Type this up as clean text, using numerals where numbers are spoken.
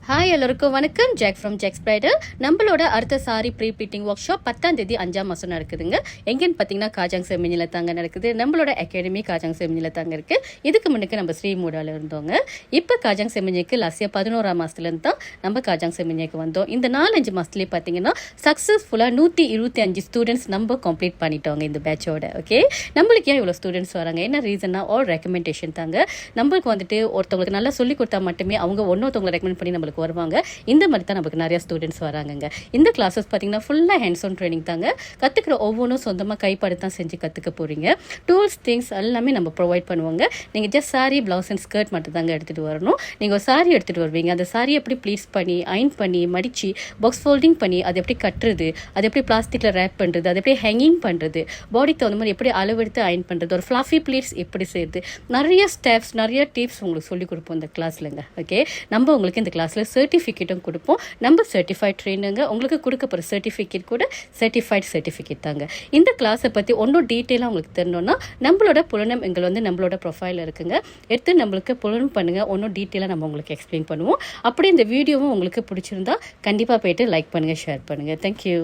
Hi எல்லோருக்கும் வணக்கம். Jack from Jack's Bridal. நம்மளோட அடுத்த sari pre pleating workshop 10ஆம் தேதி 5ஆம் மாதம் நடக்குதுங்க. எங்கேன்னு பார்த்தீங்கன்னா காஜாங் செமினியில் தாங்க நடக்குது. நம்மளோட அகாடமி காஜாங் செமினியில் தாங்க இருக்குது. இதுக்கு முன்னுக்கு நம்ம ஸ்ரீமூடாவில் இருந்தோங்க. இப்போ காஜாங் செமினிக்கு லாஸ்டியாக 11ஆம் மாதத்துலேருந்து தான் நம்ம காஜாங் செமினிக்கு வந்தோம். இந்த 4-5 மாதத்துலேயே பார்த்தீங்கன்னா சக்ஸஸ்ஃபுல்லாக 125 ஸ்டூடெண்ட்ஸ் நம்ம கம்ப்ளீட் பண்ணிட்டோங்க இந்த பேட்சோட. ஓகே, நம்மளுக்கு ஏன் இவ்வளோ ஸ்டூடெண்ட்ஸ் வராங்க, என்ன ரீசன்னா ஆல் ரெக்கமெண்டேஷன் தாங்க. நம்மளுக்கு வந்துட்டு ஒருத்தவங்களுக்கு நல்லா சொல்லி கொடுத்தா மட்டுமே அவங்க ஒன்றொருத்தவங்களை ரெக்கமெண்ட் பண்ணி நம்மளுக்கு வருவாங்க. இந்த மாதிரி தான் நமக்கு நிறைய ஸ்டூடெண்ட்ஸ் வராங்க. இந்த கிளாஸஸ் பார்த்தீங்கன்னா ஃபுல்லாக ஹேண்ட்ஸ் ஆன் ட்ரைனிங் தாங்க. கற்றுக்கிற ஒவ்வொன்றும் சொந்தமாக கைப்பாடு தான் செஞ்சு கற்றுக்க போகிறீங்க. டூல்ஸ் திங்ஸ் எல்லாமே நம்ம ப்ரொவைட் பண்ணுவாங்க. நீங்கள் just sorry blouse and skirt மட்டும் தாங்க எடுத்துகிட்டு வரணும். நீங்கள் ஒரு சாரி எடுத்துகிட்டு வருவீங்க. அந்த சாரி எப்படி ப்ளீஸ் பண்ணி அயன் பண்ணி மடித்து பாக்ஸ் ஃபோல்டிங் பண்ணி அது எப்படி கட்டுறது, அது எப்படி பிளாஸ்டிக்கில் ரேப் பண்ணுறது, அது எப்படி ஹேங்கிங் பண்ணுறது, பாடிக்கு தகுந்த மாதிரி எப்படி அளவெடுத்து அயன் பண்ணுறது, ஒரு ஃப்ளஃபி ப்ளீட்ஸ் எப்படி செய்யுது, நிறைய ஸ்டெப்ஸ் நிறைய டிப்ஸ் உங்களுக்கு சொல்லிக் கொடுப்போம் இந்த கிளாஸ்லங்க. ஓகே, நம்ம உங்களுக்கு இந்த கிளாஸில் சர்டிஃபிகேட்டும் கொடுப்போம். நம்ம சர்டிஃபைட் ட்ரெயினுங்க. உங்களுக்கு கொடுக்க போகிற சர்டிஃபிகேட் கூட சர்டிஃபைட் சர்டிஃபிகேட் தாங்க. இந்த கிளாஸை பற்றி ஒன்றும் டீட்டெயிலாக உங்களுக்கு தெரியணும்னா நம்மளோட புலனம் எங்கள் நம்மளோட ப்ரொஃபைல் இருக்குங்க. எடுத்து நம்மளுக்கு புலனம் பண்ணுங்கள். ஒன்றும் டீட்டெயிலாக நம்ம உங்களுக்கு எக்ஸ்பிளைன் பண்ணுவோம். அப்படி இந்த வீடியோவும் உங்களுக்கு பிடிச்சிருந்தா கண்டிப்பாக போய்ட்டு லைக் பண்ணுங்கள், ஷேர் பண்ணுங்கள். தேங்க்யூ.